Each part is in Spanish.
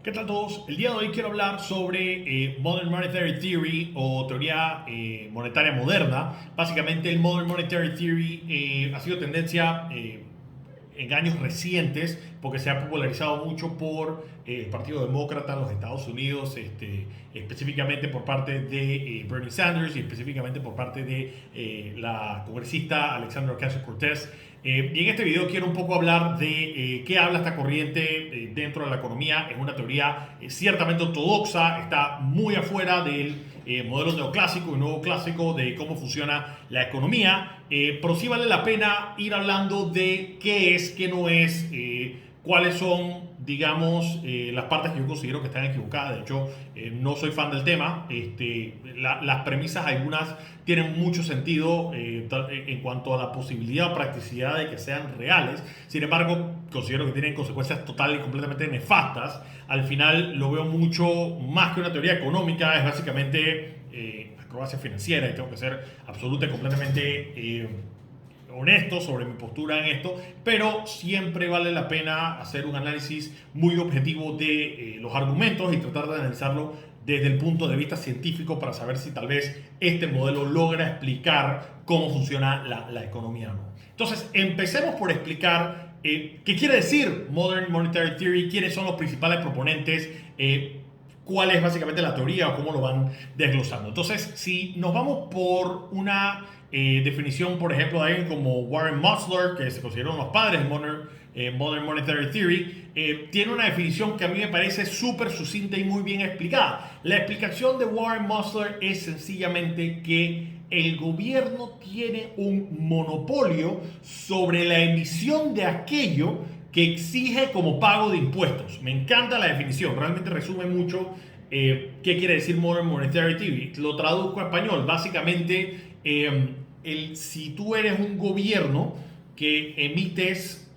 ¿Qué tal todos? El día de hoy quiero hablar sobre Modern Monetary Theory o teoría monetaria moderna. Básicamente el Modern Monetary Theory ha sido tendencia en años recientes porque se ha popularizado mucho por el Partido Demócrata en los Estados Unidos, específicamente por parte de Bernie Sanders y específicamente por parte de la congresista Alexandria Ocasio-Cortez. Y en este video quiero un poco hablar de qué habla esta corriente dentro de la economía. Es una teoría ciertamente ortodoxa, está muy afuera del modelo neoclásico y nuevo clásico de cómo funciona la economía, pero sí vale la pena ir hablando de qué es, qué no es, cuáles son, digamos, las partes que yo considero que están equivocadas. De hecho, no soy fan del tema. Las premisas, algunas tienen mucho sentido en cuanto a la posibilidad o practicidad de que sean reales. Sin embargo, considero que tienen consecuencias total y completamente nefastas. Al final lo veo mucho más que una teoría económica, es básicamente acrobacia financiera y tengo que ser absoluta y completamente honesto sobre mi postura en esto, pero siempre vale la pena hacer un análisis muy objetivo de los argumentos y tratar de analizarlo desde el punto de vista científico para saber si tal vez este modelo logra explicar cómo funciona la economía o no. Entonces, empecemos por explicar qué quiere decir Modern Monetary Theory, quiénes son los principales proponentes, cuál es básicamente la teoría o cómo lo van desglosando. Entonces, si nos vamos por una definición, por ejemplo, de alguien como Warren Mosler, que se considera uno de los padres de Modern Monetary Theory, tiene una definición que a mí me parece súper sucinta y muy bien explicada. La explicación de Warren Mosler es sencillamente que el gobierno tiene un monopolio sobre la emisión de aquello que exige como pago de impuestos. Me encanta la definición, realmente resume mucho qué quiere decir Modern Monetary Theory. Lo traduzco a español, básicamente si tú eres un gobierno que emites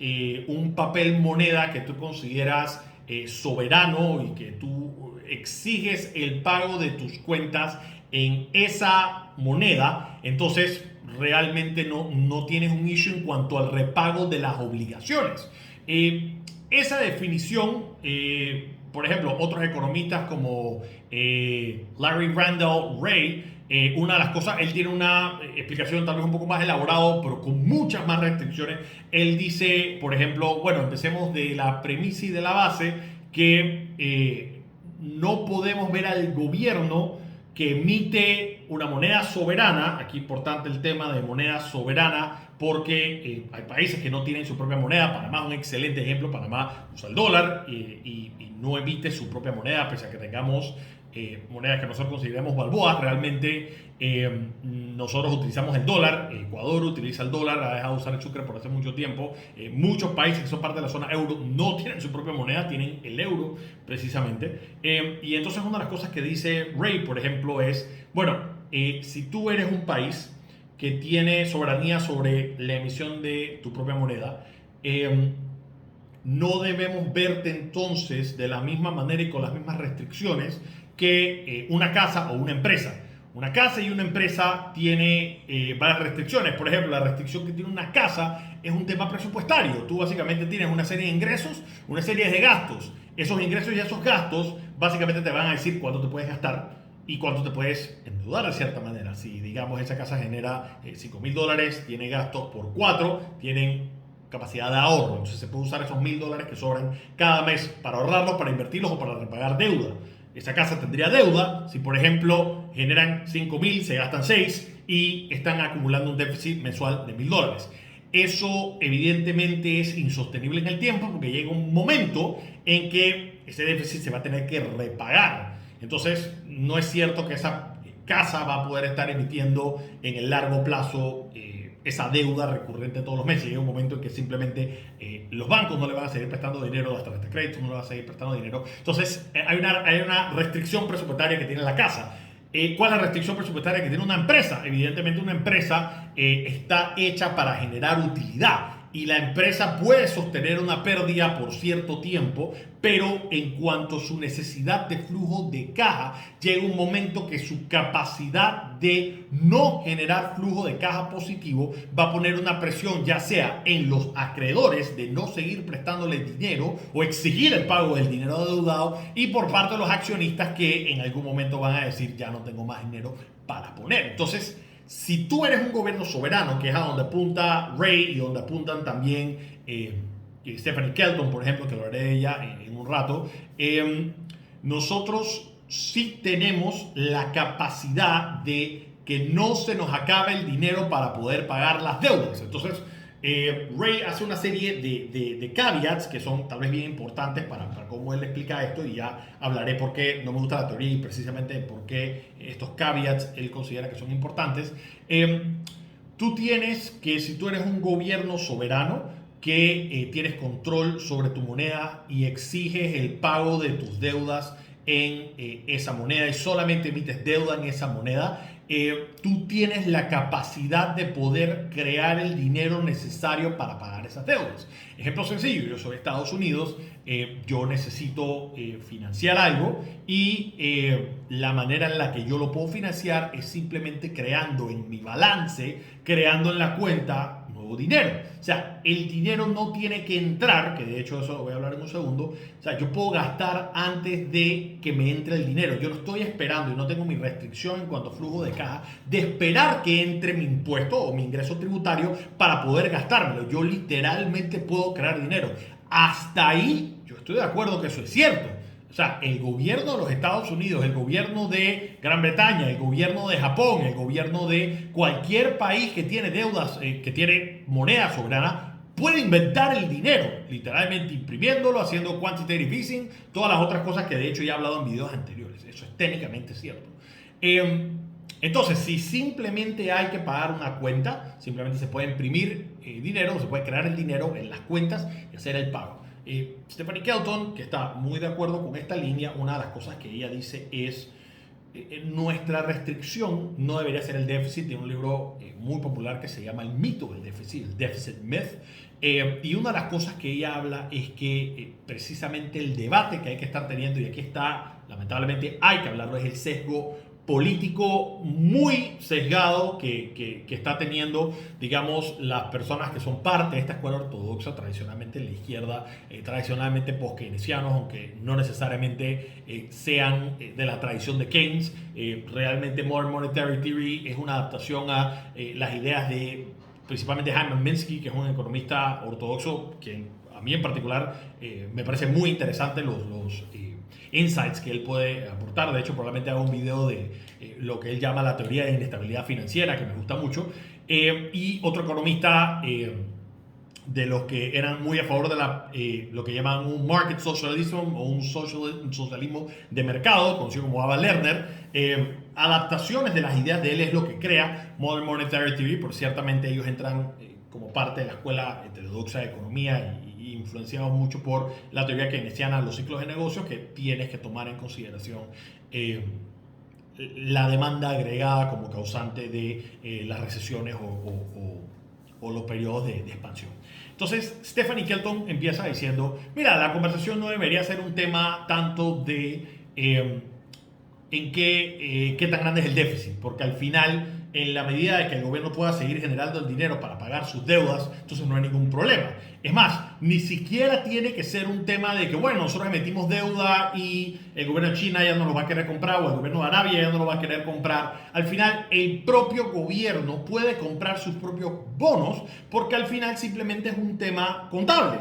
un papel moneda que tú consideras soberano y que tú exiges el pago de tus cuentas en esa moneda, entonces realmente no tienes un issue en cuanto al repago de las obligaciones. Esa definición, por ejemplo, otros economistas como Larry Randall Ray, una de las cosas, él tiene una explicación tal vez un poco más elaborada, pero con muchas más restricciones. Él dice, por ejemplo, bueno, empecemos de la premisa y de la base que no podemos ver al gobierno que emite una moneda soberana. Aquí importante el tema de moneda soberana porque hay países que no tienen su propia moneda. Panamá es un excelente ejemplo. Panamá usa el dólar y no emite su propia moneda, pese a que tengamos monedas que nosotros consideramos balboas. Realmente nosotros utilizamos el dólar. Ecuador utiliza el dólar, ha dejado de usar el sucre por hace mucho tiempo. Muchos países que son parte de la zona euro no tienen su propia moneda, tienen el euro precisamente. Y entonces una de las cosas que dice Ray, por ejemplo, es, bueno, si tú eres un país que tiene soberanía sobre la emisión de tu propia moneda, no debemos verte entonces de la misma manera y con las mismas restricciones que una casa o una empresa. Una casa y una empresa tiene varias restricciones. Por ejemplo, la restricción que tiene una casa es un tema presupuestario. Tú básicamente tienes una serie de ingresos, una serie de gastos. Esos ingresos y esos gastos básicamente te van a decir cuánto te puedes gastar y cuánto te puedes endeudar de cierta manera. Si, digamos, esa casa genera $5,000, tiene gastos por 4, tienen capacidad de ahorro. Entonces se puede usar esos $1,000 que sobran cada mes para ahorrarlos, para invertirlos o para repagar deuda. Esa casa tendría deuda si, por ejemplo, generan 5,000, se gastan 6 y están acumulando un déficit mensual de $1,000. Eso evidentemente es insostenible en el tiempo porque llega un momento en que ese déficit se va a tener que repagar. Entonces, no es cierto que esa casa va a poder estar emitiendo en el largo plazo esa deuda recurrente todos los meses. Llega un momento en que simplemente los bancos no le van a seguir prestando dinero, las tarjetas de crédito no le van a seguir prestando dinero. Entonces hay una restricción presupuestaria que tiene la casa. ¿Cuál es la restricción presupuestaria que tiene una empresa? Evidentemente una empresa está hecha para generar utilidad y la empresa puede sostener una pérdida por cierto tiempo, pero en cuanto a su necesidad de flujo de caja, llega un momento que su capacidad de no generar flujo de caja positivo va a poner una presión ya sea en los acreedores de no seguir prestándole dinero o exigir el pago del dinero adeudado, y por parte de los accionistas que en algún momento van a decir ya no tengo más dinero para poner. Entonces, si tú eres un gobierno soberano, que es a donde apunta Ray y donde apuntan también Stephanie Kelton, por ejemplo, que lo haré de ella en un rato, nosotros sí tenemos la capacidad de que no se nos acabe el dinero para poder pagar las deudas. Entonces, Ray hace una serie de caveats que son tal vez bien importantes para cómo él explica esto, y ya hablaré por qué no me gusta la teoría y precisamente por qué estos caveats él considera que son importantes. Tú tienes que, si tú eres un gobierno soberano que tienes control sobre tu moneda y exiges el pago de tus deudas en esa moneda y solamente emites deuda en esa moneda, tú tienes la capacidad de poder crear el dinero necesario para pagar esas deudas. Ejemplo sencillo: yo soy Estados Unidos, yo necesito financiar algo y la manera en la que yo lo puedo financiar es simplemente creando en mi balance, creando en la cuenta nuevo dinero. O sea, el dinero no tiene que entrar, que de hecho eso lo voy a hablar en un segundo. O sea, yo puedo gastar antes de que me entre el dinero. Yo no estoy esperando y no tengo mi restricción en cuanto a flujo de caja de esperar que entre mi impuesto o mi ingreso tributario para poder gastármelo. Yo literalmente puedo crear dinero. Hasta ahí yo estoy de acuerdo que eso es cierto. O sea, el gobierno de los Estados Unidos, el gobierno de Gran Bretaña, el gobierno de Japón, el gobierno de cualquier país que tiene deudas, que tiene moneda soberana, puede inventar el dinero, literalmente imprimiéndolo, haciendo quantitative easing, todas las otras cosas que de hecho ya he hablado en videos anteriores. Eso es técnicamente cierto. Entonces, si simplemente hay que pagar una cuenta, simplemente se puede imprimir dinero, se puede crear el dinero en las cuentas y hacer el pago. Stephanie Kelton, que está muy de acuerdo con esta línea, una de las cosas que ella dice es nuestra restricción no debería ser el déficit. Tiene un libro muy popular que se llama El mito del déficit, el Deficit Myth, y una de las cosas que ella habla es que precisamente el debate que hay que estar teniendo, y aquí está, lamentablemente hay que hablarlo, es el sesgo político muy sesgado que está teniendo, digamos, las personas que son parte de esta escuela ortodoxa, tradicionalmente en la izquierda, tradicionalmente post-keynesianos, aunque no necesariamente sean de la tradición de Keynes. Realmente Modern Monetary Theory es una adaptación a las ideas de principalmente Hyman Minsky, que es un economista ortodoxo que a mí en particular me parece muy interesante los insights que él puede aportar. De hecho, probablemente haga un video de lo que él llama la teoría de inestabilidad financiera, que me gusta mucho. Y otro economista de los que eran muy a favor de lo que llaman un market socialism o un socialismo de mercado, conocido como Ava Lerner. Adaptaciones de las ideas de él es lo que crea Modern Monetary Theory, pero ciertamente ellos entran como parte de la escuela heterodoxa de economía y influenciados mucho por la teoría keynesiana de los ciclos de negocios, que tienes que tomar en consideración la demanda agregada como causante de las recesiones o los periodos de expansión. Entonces, Stephanie Kelton empieza diciendo, mira, la conversación no debería ser un tema tanto de en qué tan grande es el déficit, porque al final, en la medida de que el gobierno pueda seguir generando el dinero para pagar sus deudas, entonces no hay ningún problema. Es más, ni siquiera tiene que ser un tema de que, bueno, nosotros emitimos deuda y el gobierno de China ya no lo va a querer comprar, o el gobierno de Arabia ya no lo va a querer comprar. Al final, el propio gobierno puede comprar sus propios bonos, porque al final simplemente es un tema contable.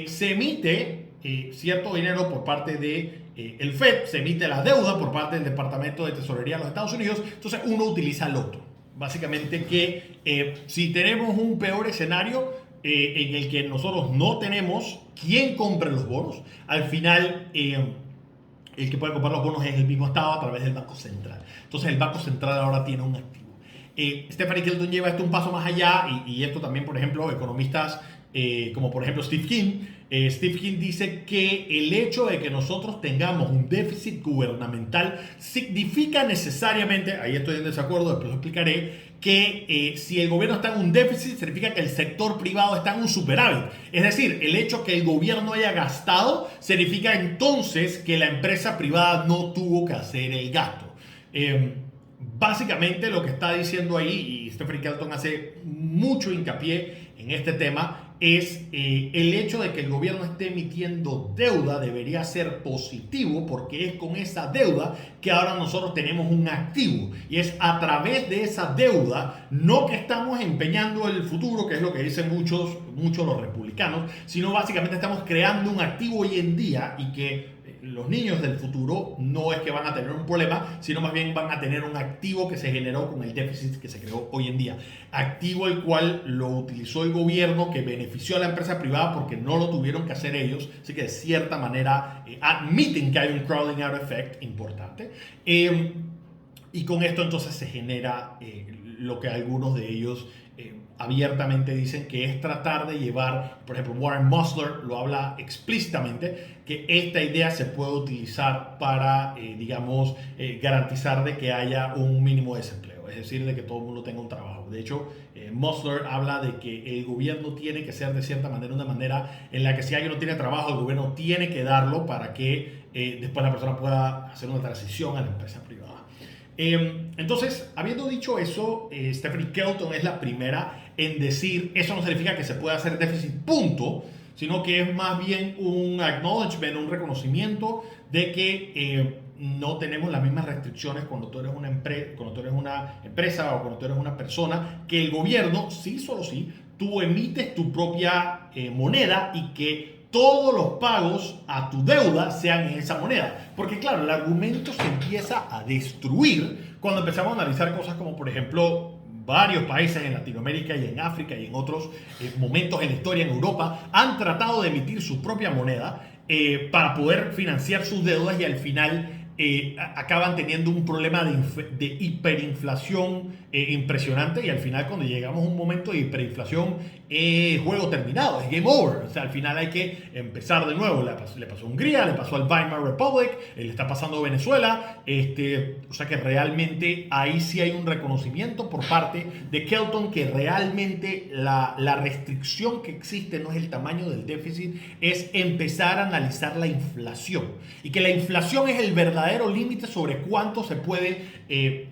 Se emite cierto dinero por parte de el Fed, se emite la deuda por parte del Departamento de Tesorería de los Estados Unidos, entonces uno utiliza el otro. Básicamente que si tenemos un peor escenario en el que nosotros no tenemos quien compre los bonos, al final el que puede comprar los bonos es el mismo Estado a través del Banco Central. Entonces el Banco Central ahora tiene un activo. Stephanie Kelton lleva esto un paso más allá y esto también, por ejemplo, economistas como por ejemplo Steve King Steve King dice que el hecho de que nosotros tengamos un déficit gubernamental significa necesariamente, ahí estoy en desacuerdo, después lo explicaré, que si el gobierno está en un déficit significa que el sector privado está en un superávit. Es decir, el hecho que el gobierno haya gastado significa entonces que la empresa privada no tuvo que hacer el gasto. Básicamente lo que está diciendo ahí, y Stephen Kelton hace mucho hincapié en este tema, es el hecho de que el gobierno esté emitiendo deuda debería ser positivo porque es con esa deuda que ahora nosotros tenemos un activo y es a través de esa deuda, no que estamos empeñando el futuro, que es lo que dicen muchos los republicanos, sino básicamente estamos creando un activo hoy en día y que los niños del futuro no es que van a tener un problema, sino más bien van a tener un activo que se generó con el déficit que se creó hoy en día. Activo el cual lo utilizó el gobierno, que benefició a la empresa privada porque no lo tuvieron que hacer ellos. Así que de cierta manera admiten que hay un crowding out effect importante. Y con esto entonces se genera lo que algunos de ellos abiertamente dicen que es tratar de llevar, por ejemplo, Warren Musler lo habla explícitamente, que esta idea se puede utilizar para, garantizar de que haya un mínimo de desempleo, es decir, de que todo el mundo tenga un trabajo. De hecho, Musler habla de que el gobierno tiene que ser de cierta manera, una manera en la que si alguien no tiene trabajo, el gobierno tiene que darlo para que después la persona pueda hacer una transición a la empresa privada. Entonces, habiendo dicho eso, Stephanie Kelton es la primera en decir eso no significa que se pueda hacer déficit punto, sino que es más bien un acknowledgement, un reconocimiento de que no tenemos las mismas restricciones cuando tú eres una empresa o cuando tú eres una persona, que el gobierno, sí, solo sí, tú emites tu propia moneda y que todos los pagos a tu deuda sean en esa moneda. Porque claro, el argumento se empieza a destruir cuando empezamos a analizar cosas como, por ejemplo, varios países en Latinoamérica y en África y en otros momentos en la historia en Europa han tratado de emitir su propia moneda para poder financiar sus deudas y al final acaban teniendo un problema de hiperinflación impresionante y al final cuando llegamos a un momento de hiperinflación juego terminado, es game over. O sea, al final hay que empezar de nuevo. Le pasó a Hungría, le pasó al Weimar Republic, le está pasando a Venezuela. O sea que realmente ahí sí hay un reconocimiento por parte de Kelton que realmente la restricción que existe no es el tamaño del déficit, es empezar a analizar la inflación y que la inflación es el verdadero límite sobre cuánto se puede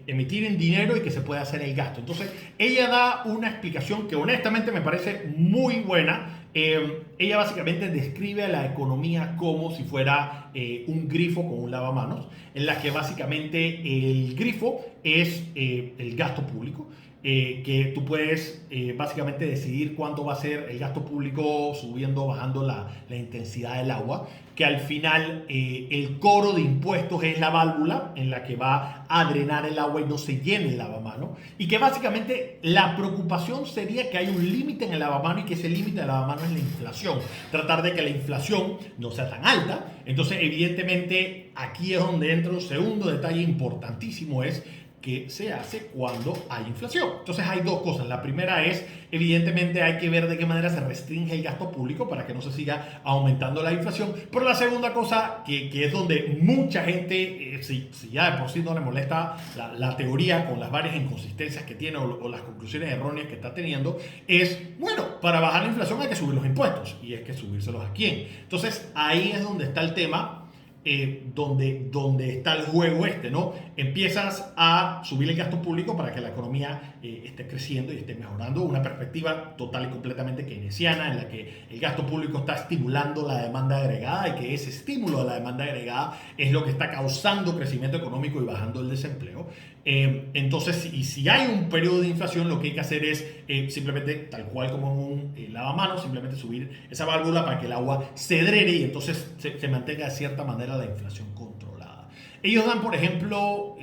emitir en dinero y que se puede hacer el gasto. Entonces ella da una explicación que honestamente me parece muy buena. Ella básicamente describe a la economía como si fuera un grifo con un lavamanos, en la que básicamente el grifo es el gasto público, que tú puedes básicamente decidir cuánto va a ser el gasto público subiendo o bajando la intensidad del agua, que al final el cobro de impuestos es la válvula en la que va a drenar el agua y no se llene el lavamanos, y que básicamente la preocupación sería que hay un límite en el lavamanos y que ese límite del lavamanos es la inflación, tratar de que la inflación no sea tan alta. Entonces evidentemente aquí es donde entra un segundo detalle importantísimo, es que se hace cuando hay inflación. Entonces hay dos cosas. La primera es, evidentemente hay que ver de qué manera se restringe el gasto público para que no se siga aumentando la inflación. Pero la segunda cosa, que es donde mucha gente, si ya de por sí no le molesta la teoría con las varias inconsistencias que tiene o las conclusiones erróneas que está teniendo, es, bueno, para bajar la inflación hay que subir los impuestos. ¿Y es que subírselos a quién? Entonces ahí es donde está el tema. Donde está el juego ¿no? Empiezas a subir el gasto público para que la economía esté creciendo y esté mejorando. Una perspectiva total y completamente keynesiana en la que el gasto público está estimulando la demanda agregada y que ese estímulo a la demanda agregada es lo que está causando crecimiento económico y bajando el desempleo. Entonces, si hay un periodo de inflación, lo que hay que hacer es simplemente, tal cual como en un lavamanos, simplemente subir esa válvula para que el agua se drene y entonces se mantenga de cierta manera la inflación controlada. Ellos dan, por ejemplo,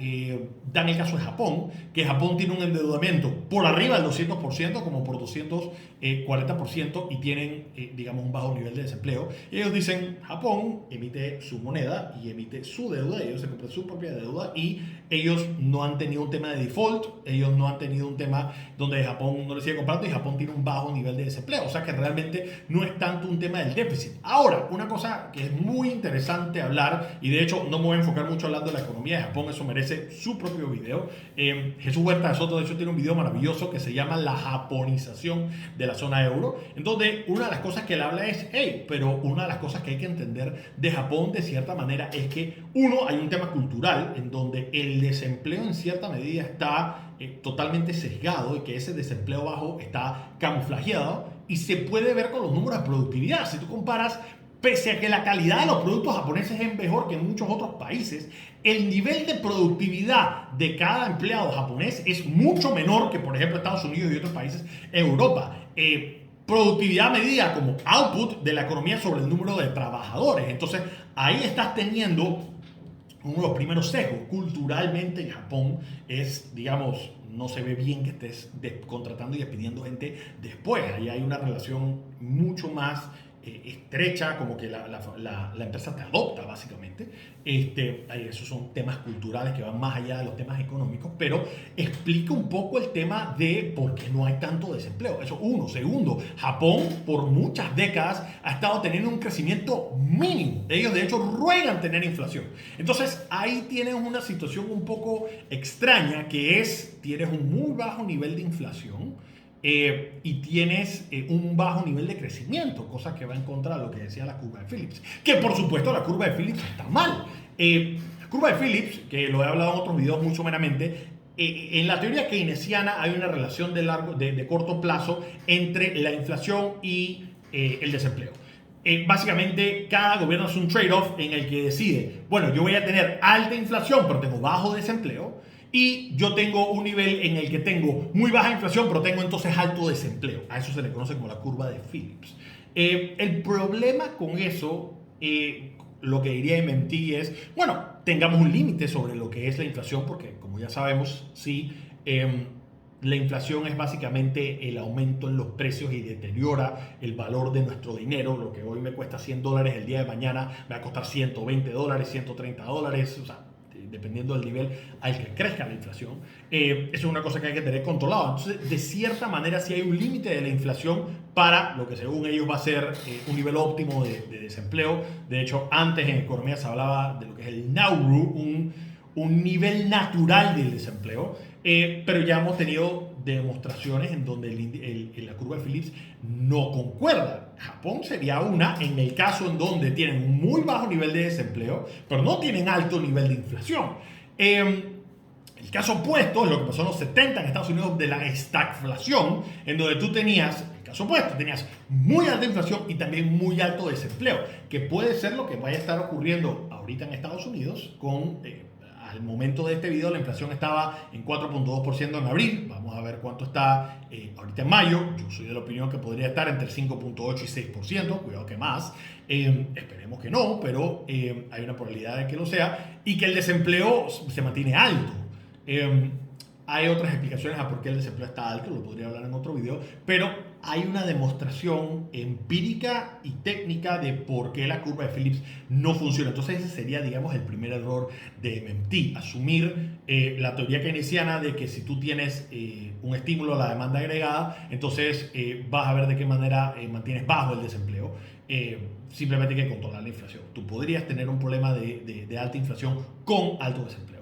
dan el caso de Japón, que Japón tiene un endeudamiento por arriba del 200%, como por 240%, y tienen, digamos, un bajo nivel de desempleo. Y ellos dicen, Japón emite su moneda y emite su deuda, ellos se compran su propia deuda y ellos no han tenido un tema de default, ellos no han tenido un tema donde Japón no le sigue comprando y Japón tiene un bajo nivel de desempleo. O sea que realmente no es tanto un tema del déficit. Ahora, una cosa que es muy interesante hablar, y de hecho no me voy a enfocar mucho hablando de la economía de Japón, eso merece su propio video. Jesús Huerta de Soto, de hecho, tiene un video maravilloso que se llama La japonización de la zona euro, en donde una de las cosas que él habla es, hey, pero una de las cosas que hay que entender de Japón de cierta manera es que, uno, hay un tema cultural en donde el desempleo en cierta medida está totalmente sesgado y que ese desempleo bajo está camuflajeado y se puede ver con los números de productividad. Si tú comparas, pese a que la calidad de los productos japoneses es mejor que en muchos otros países, el nivel de productividad de cada empleado japonés es mucho menor que, por ejemplo, Estados Unidos y otros países en Europa. Productividad medida como output de la economía sobre el número de trabajadores. Entonces, ahí estás teniendo uno de los primeros sesgos. Culturalmente en Japón es, digamos, no se ve bien que estés contratando y despidiendo gente después. Ahí hay una relación mucho más estrecha, como que la empresa te adopta básicamente. Esos son temas culturales que van más allá de los temas económicos, pero explica un poco el tema de por qué no hay tanto desempleo. Eso uno. Segundo, Japón por muchas décadas ha estado teniendo un crecimiento mínimo. Ellos de hecho ruegan tener inflación. Entonces ahí tienes una situación un poco extraña, que es, tienes un muy bajo nivel de inflación, y tienes un bajo nivel de crecimiento, cosa que va en contra de lo que decía la curva de Phillips. Que por supuesto la curva de Phillips está mal. La curva de Phillips, que lo he hablado en otros videos muy someramente, en la teoría keynesiana hay una relación de corto plazo entre la inflación y el desempleo. Básicamente cada gobierno hace un trade-off en el que decide, bueno, yo voy a tener alta inflación pero tengo bajo desempleo, y yo tengo un nivel en el que tengo muy baja inflación, pero tengo entonces alto desempleo. A eso se le conoce como la curva de Phillips. El problema con eso, lo que diría MMT es, bueno, tengamos un límite sobre lo que es la inflación, porque como ya sabemos, sí, la inflación es básicamente el aumento en los precios y deteriora el valor de nuestro dinero. Lo que hoy me cuesta $100, el día de mañana me va a costar $120, $130, o sea, dependiendo del nivel al que crezca la inflación. Eso es una cosa que hay que tener controlado. Entonces, de cierta manera, sí hay un límite de la inflación para lo que según ellos va a ser un nivel óptimo de desempleo. De hecho, antes en economía se hablaba de lo que es el Nauru, un nivel natural del desempleo, pero ya hemos tenido demostraciones en donde la curva de Phillips no concuerda. Japón sería una en el caso en donde tienen un muy bajo nivel de desempleo, pero no tienen alto nivel de inflación. El caso opuesto es lo que pasó en los 70 en Estados Unidos de la estagflación, en donde tú tenías, el caso opuesto, tenías muy alta inflación y también muy alto desempleo, que puede ser lo que vaya a estar ocurriendo ahorita en Estados Unidos con... al momento de este video la inflación estaba en 4.2% en abril. Vamos a ver cuánto está ahorita en mayo. Yo soy de la opinión que podría estar entre 5.8 y 6%. Cuidado que más. Esperemos que no, pero hay una probabilidad de que lo sea. Y que el desempleo se mantiene alto. Hay otras explicaciones a por qué el desempleo está alto, lo podría hablar en otro video, pero hay una demostración empírica y técnica de por qué la curva de Phillips no funciona. Entonces ese sería, digamos, el primer error de MMT, asumir la teoría keynesiana de que si tú tienes un estímulo a la demanda agregada, entonces vas a ver de qué manera mantienes bajo el desempleo. Simplemente hay que controlar la inflación. Tú podrías tener un problema de alta inflación con alto desempleo.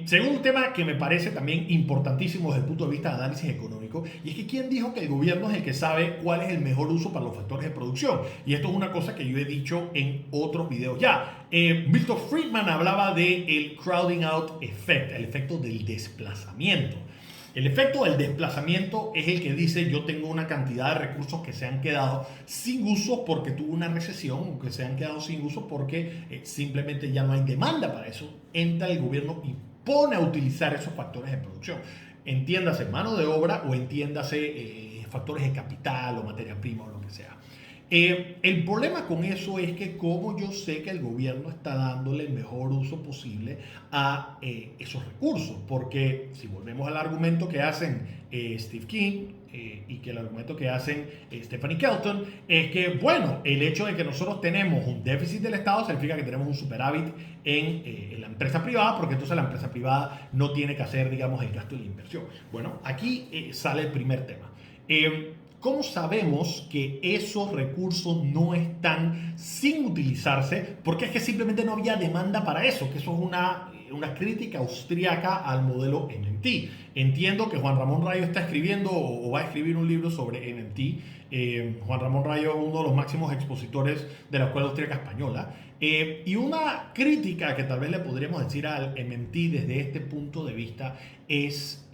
Segundo tema que me parece también importantísimo desde el punto de vista de análisis económico, y es que ¿quién dijo que el gobierno es el que sabe cuál es el mejor uso para los factores de producción? Y esto es una cosa que yo he dicho en otros videos ya. Milton Friedman hablaba del crowding out effect, el efecto del desplazamiento. El efecto del desplazamiento es el que dice yo tengo una cantidad de recursos que se han quedado sin uso porque tuvo una recesión, o que se han quedado sin uso porque simplemente ya no hay demanda para eso. Entra el gobierno y pone a utilizar esos factores de producción. Entiéndase mano de obra o entiéndase factores de capital o materia prima o lo que sea. El problema con eso es que como yo sé que el gobierno está dándole el mejor uso posible a esos recursos, porque si volvemos al argumento que hacen Steve King y que el argumento que hacen Stephanie Kelton es que, bueno, el hecho de que nosotros tenemos un déficit del Estado significa que tenemos un superávit en la empresa privada, porque entonces la empresa privada no tiene que hacer, digamos, el gasto de la inversión. Bueno, aquí sale el primer tema. ¿Cómo sabemos que esos recursos no están sin utilizarse? Porque es que simplemente no había demanda para eso, que eso es una crítica austríaca al modelo MMT. Entiendo que Juan Ramón Rayo está escribiendo o va a escribir un libro sobre MMT. Juan Ramón Rayo es uno de los máximos expositores de la Escuela Austríaca Española. Y una crítica que tal vez le podríamos decir al MMT desde este punto de vista es...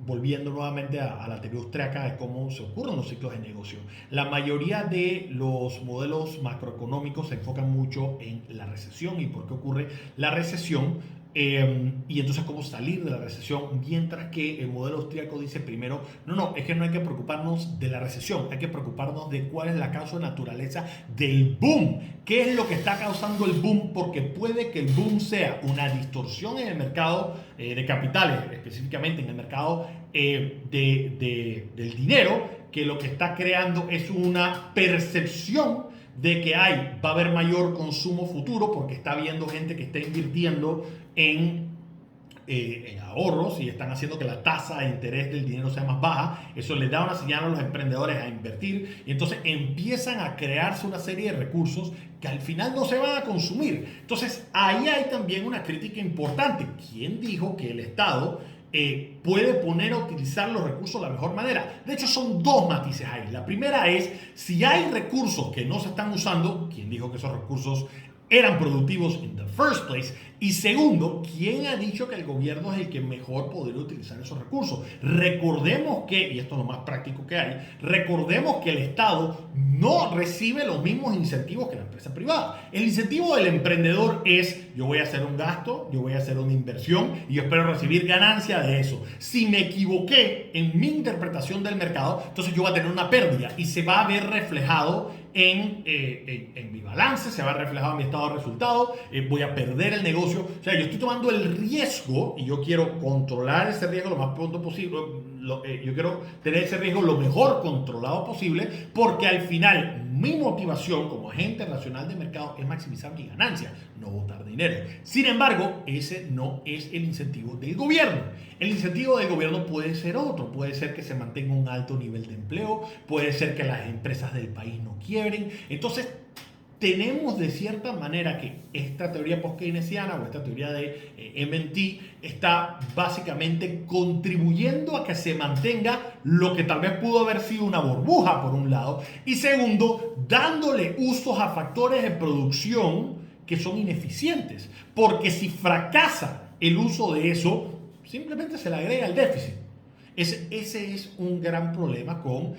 volviendo nuevamente a la teoría austríaca de cómo se ocurren los ciclos de negocio. La mayoría de los modelos macroeconómicos se enfocan mucho en la recesión y por qué ocurre la recesión y entonces cómo salir de la recesión, mientras que el modelo austríaco dice primero, no, es que no hay que preocuparnos de la recesión, hay que preocuparnos de cuál es la causa de naturaleza del boom, qué es lo que está causando el boom, porque puede que el boom sea una distorsión en el mercado de capitales, específicamente en el mercado del dinero, que lo que está creando es una percepción de que va a haber mayor consumo futuro porque está habiendo gente que está invirtiendo en ahorros y están haciendo que la tasa de interés del dinero sea más baja. Eso les da una señal a los emprendedores a invertir y entonces empiezan a crearse una serie de recursos que al final no se van a consumir. Entonces ahí hay también una crítica importante. ¿Quién dijo que el Estado puede poner a utilizar los recursos de la mejor manera? De hecho, son dos matices ahí. La primera es, si hay recursos que no se están usando, ¿quién dijo que esos recursos eran productivos in the first place? Y segundo, ¿quién ha dicho que el gobierno es el que mejor podría utilizar esos recursos? Recordemos que, y esto es lo más práctico que hay, recordemos que el Estado no recibe los mismos incentivos que la empresa privada. El incentivo del emprendedor es, yo voy a hacer un gasto, yo voy a hacer una inversión y yo espero recibir ganancia de eso. Si me equivoqué en mi interpretación del mercado, entonces yo voy a tener una pérdida y se va a ver reflejado en mi balance, se va a reflejado en mi estado de resultado, voy a perder el negocio. O sea, yo estoy tomando el riesgo y yo quiero controlar ese riesgo lo más pronto posible. Yo quiero tener ese riesgo lo mejor controlado posible, porque al final mi motivación como agente racional de mercado es maximizar mi ganancia, no botar dinero. Sin embargo, ese no es el incentivo del gobierno. El incentivo del gobierno puede ser otro, puede ser que se mantenga un alto nivel de empleo, puede ser que las empresas del país no quiebren. Entonces, tenemos de cierta manera que esta teoría post-keynesiana o esta teoría de MMT está básicamente contribuyendo a que se mantenga lo que tal vez pudo haber sido una burbuja por un lado y segundo, dándole usos a factores de producción que son ineficientes, porque si fracasa el uso de eso, simplemente se le agrega el déficit. Ese es un gran problema con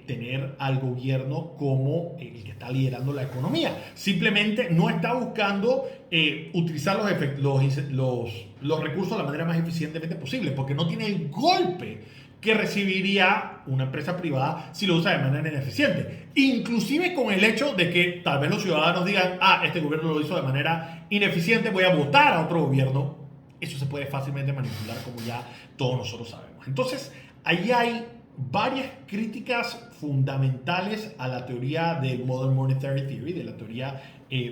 tener al gobierno como el que está liderando la economía. Simplemente no está buscando utilizar los recursos de la manera más eficientemente posible, porque no tiene el golpe que recibiría una empresa privada si lo usa de manera ineficiente. Inclusive con el hecho de que tal vez los ciudadanos digan, este gobierno lo hizo de manera ineficiente, voy a votar a otro gobierno. Eso se puede fácilmente manipular, como ya todos nosotros sabemos. Entonces, ahí hay varias críticas fundamentales a la teoría del Modern Monetary Theory, de la teoría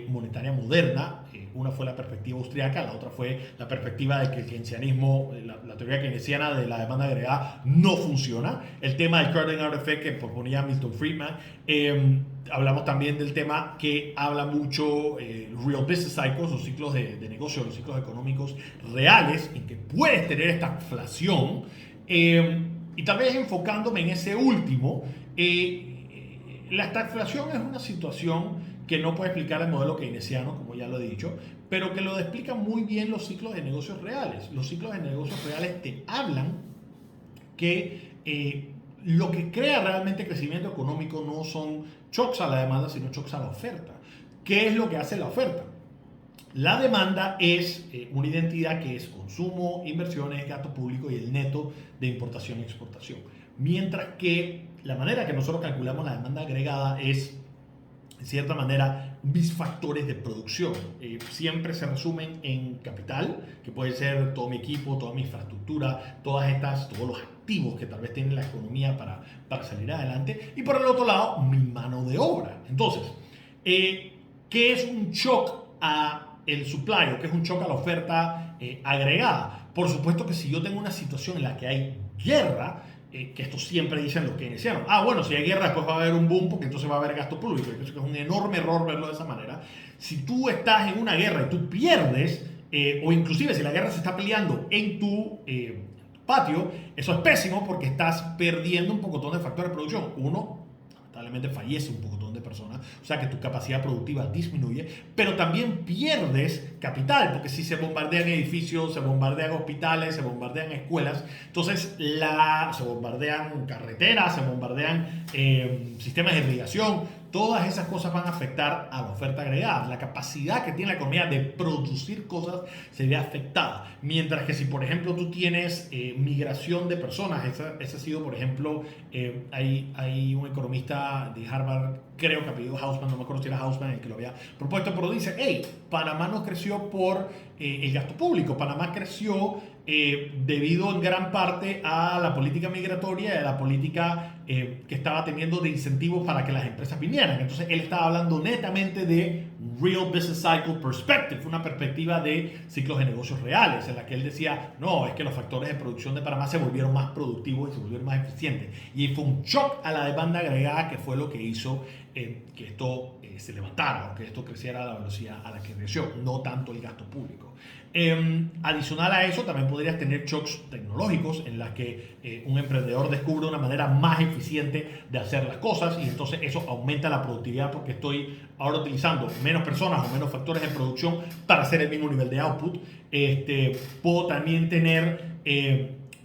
monetaria moderna. Una fue la perspectiva austríaca, la otra fue la perspectiva de que el keynesianismo, la teoría keynesiana de la demanda agregada no funciona. El tema del crowding out effect que proponía Milton Friedman. Hablamos también del tema que habla mucho real business cycles, los ciclos de negocio, los ciclos económicos reales, en que puedes tener esta inflación. Y tal vez enfocándome en ese último, la estagflación es una situación que no puede explicar el modelo keynesiano, como ya lo he dicho, pero que lo explican muy bien los ciclos de negocios reales. Los ciclos de negocios reales te hablan que lo que crea realmente crecimiento económico no son shocks a la demanda, sino shocks a la oferta. ¿Qué es lo que hace la oferta? La demanda es una identidad que es consumo, inversiones, gasto público y el neto de importación y exportación. Mientras que la manera que nosotros calculamos la demanda agregada es cierta manera, mis factores de producción. Siempre se resumen en capital, que puede ser todo mi equipo, toda mi infraestructura, todos los activos que tal vez tiene la economía para salir adelante. Y por el otro lado, mi mano de obra. Entonces, ¿qué es un shock a el supply o qué es un shock a la oferta agregada? Por supuesto que si yo tengo una situación en la que hay guerra, que esto siempre dicen los keynesianos, bueno, si hay guerra después va a haber un boom porque entonces va a haber gasto público. Yo pienso que es un enorme error verlo de esa manera. Si tú estás en una guerra y tú pierdes, o inclusive si la guerra se está peleando en tu patio, eso es pésimo porque estás perdiendo un pocotón de factores de producción. Uno, lamentablemente fallece un pocotón de personas, o sea que tu capacidad productiva disminuye, pero también pierdes capital, porque si se bombardean edificios, se bombardean hospitales, se bombardean escuelas, entonces se bombardean carreteras, se bombardean sistemas de irrigación, todas esas cosas van a afectar a la oferta agregada. La capacidad que tiene la economía de producir cosas se ve afectada. Mientras que si, por ejemplo, tú tienes migración de personas, ese ha sido, por ejemplo, hay un economista de Harvard, creo que apellido Hausman, no me acuerdo si era Hausman el que lo había propuesto, pero dice, Panamá no creció por el gasto público, Panamá creció debido en gran parte a la política migratoria y a la política que estaba teniendo de incentivos para que las empresas vinieran. Entonces él estaba hablando netamente de Real Business Cycle Perspective, una perspectiva de ciclos de negocios reales, en la que él decía, no, es que los factores de producción de Panamá se volvieron más productivos y se volvieron más eficientes. Y fue un shock a la demanda agregada que fue lo que hizo que esto se levantara o que esto creciera a la velocidad a la que creció, no tanto el gasto público. Adicional a eso, también podrías tener shocks tecnológicos en las que un emprendedor descubre una manera más eficiente de hacer las cosas y entonces eso aumenta la productividad porque estoy ahora utilizando menos personas o menos factores de producción para hacer el mismo nivel de output. Puedo también tener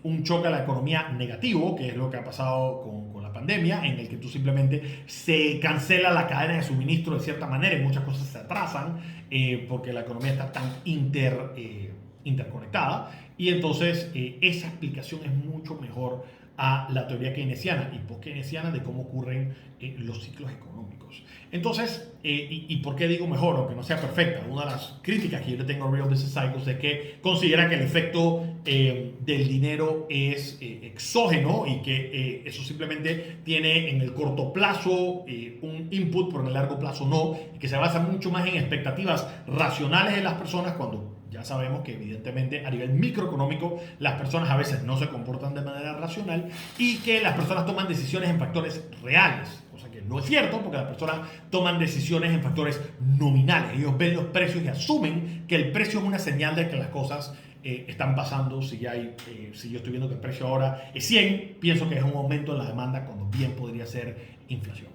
un choque a la economía negativo, que es lo que ha pasado con la pandemia, en el que tú simplemente se cancela la cadena de suministro de cierta manera y muchas cosas se atrasan porque la economía está tan interconectada y entonces esa explicación es mucho mejor a la teoría keynesiana y post-keynesiana de cómo ocurren los ciclos económicos. Entonces, ¿y por qué digo mejor, aunque no sea perfecta? Una de las críticas que yo le tengo a Real Business Cycles es que considera que el efecto del dinero es exógeno y que eso simplemente tiene en el corto plazo un input, pero en el largo plazo no, y que se basa mucho más en expectativas racionales de las personas cuando ya sabemos que evidentemente a nivel microeconómico las personas a veces no se comportan de manera racional y que las personas toman decisiones en factores reales, cosa que no es cierto porque las personas toman decisiones en factores nominales. Ellos ven los precios y asumen que el precio es una señal de que las cosas están pasando. Si yo estoy viendo que el precio ahora es 100, pienso que es un aumento en la demanda cuando bien podría ser inflación.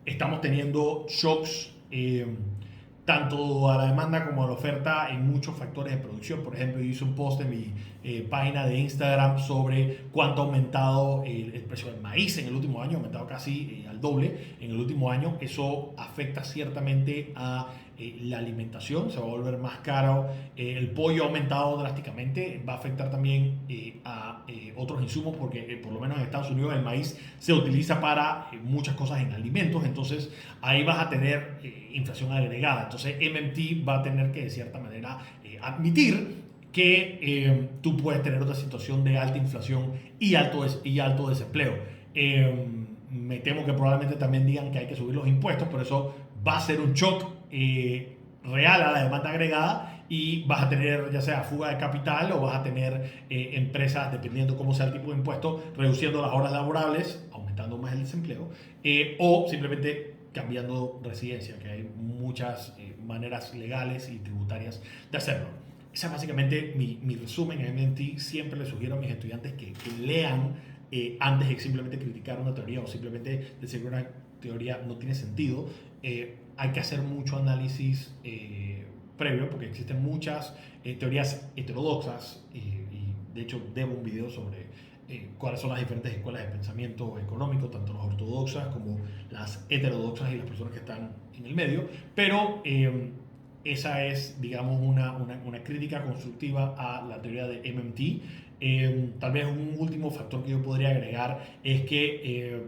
Estamos teniendo shocks tanto a la demanda como a la oferta en muchos factores de producción. Por ejemplo, yo hice un post en mi página de Instagram sobre cuánto ha aumentado el precio del maíz en el último año, ha aumentado casi al doble en el último año. Eso afecta ciertamente a la alimentación, se va a volver más caro. El pollo ha aumentado drásticamente, va a afectar también a otros insumos porque por lo menos en Estados Unidos el maíz se utiliza para muchas cosas en alimentos, entonces ahí vas a tener inflación agregada. Entonces MMT va a tener que de cierta manera admitir que tú puedes tener otra situación de alta inflación y alto desempleo. Me temo que probablemente también digan que hay que subir los impuestos, por eso va a ser un shock real a la demanda agregada y vas a tener ya sea fuga de capital o vas a tener empresas, dependiendo cómo sea el tipo de impuesto, reduciendo las horas laborables, aumentando más el desempleo, o simplemente cambiando residencia, que hay muchas maneras legales y tributarias de hacerlo. Ese es básicamente mi resumen. En MMT siempre les sugiero a mis estudiantes que lean antes de simplemente criticar una teoría o simplemente decir que una teoría no tiene sentido. Hay que hacer mucho análisis previo porque existen muchas teorías heterodoxas y de hecho debo un video sobre cuáles son las diferentes escuelas de pensamiento económico, tanto las ortodoxas como las heterodoxas y las personas que están en el medio, pero esa es, digamos, una crítica constructiva a la teoría de MMT. Tal vez un último factor que yo podría agregar es que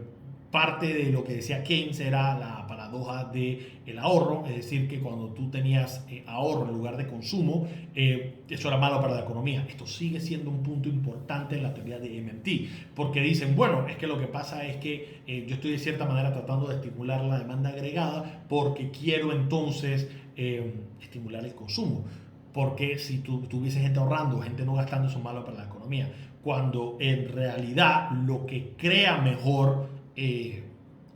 parte de lo que decía Keynes era la paradoja paradoja del ahorro, es decir, que cuando tú tenías ahorro en lugar de consumo, eso era malo para la economía. Esto sigue siendo un punto importante en la teoría de MMT, porque dicen, bueno, es que lo que pasa es que yo estoy de cierta manera tratando de estimular la demanda agregada porque quiero entonces estimular el consumo. Porque si tuviese gente ahorrando, gente no gastando, eso es malo para la economía. Cuando en realidad lo que crea mejor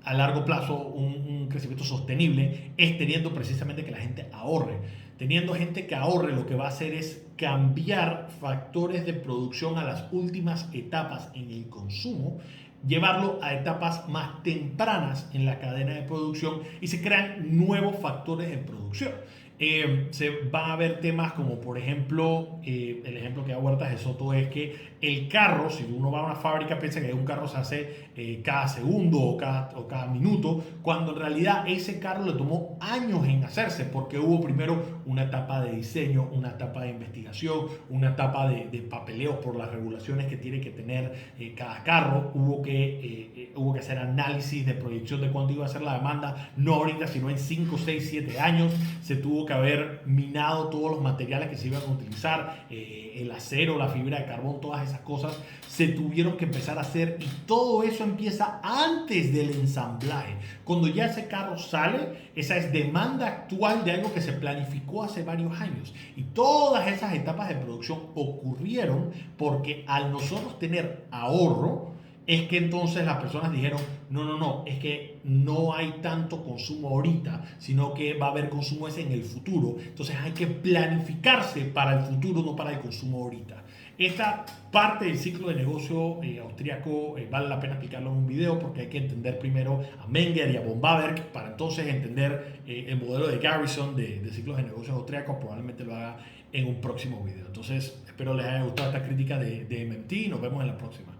a largo plazo un crecimiento sostenible es teniendo precisamente que la gente ahorre. Teniendo gente que ahorre, lo que va a hacer es cambiar factores de producción a las últimas etapas en el consumo, llevarlo a etapas más tempranas en la cadena de producción y se crean nuevos factores de producción. Se van a ver temas como, por ejemplo, el ejemplo que da Huertas de Soto es que el carro, si uno va a una fábrica, piensa que un carro se hace cada segundo o cada minuto, cuando en realidad ese carro le tomó años en hacerse, porque hubo primero una etapa de diseño, una etapa de investigación, una etapa de papeleo por las regulaciones que tiene que tener cada carro, hubo que hacer análisis de proyección de cuánto iba a ser la demanda, no ahorita, sino en 5, 6, 7 años, se tuvo que haber minado todos los materiales que se iban a utilizar, el acero, la fibra de carbón, todas esas cosas se tuvieron que empezar a hacer y todo eso empieza antes del ensamblaje. Cuando ya ese carro sale, esa es demanda actual de algo que se planificó hace varios años y todas esas etapas de producción ocurrieron porque al nosotros tener ahorro, es que entonces las personas dijeron, no, es que no hay tanto consumo ahorita, sino que va a haber consumo ese en el futuro. Entonces hay que planificarse para el futuro, no para el consumo ahorita. Esta parte del ciclo de negocio austríaco vale la pena explicarlo en un video porque hay que entender primero a Menger y a von Bawerk para entonces entender el modelo de Garrison de ciclos de negocios austríacos. Probablemente lo haga en un próximo video. Entonces espero les haya gustado esta crítica de MMT y nos vemos en la próxima.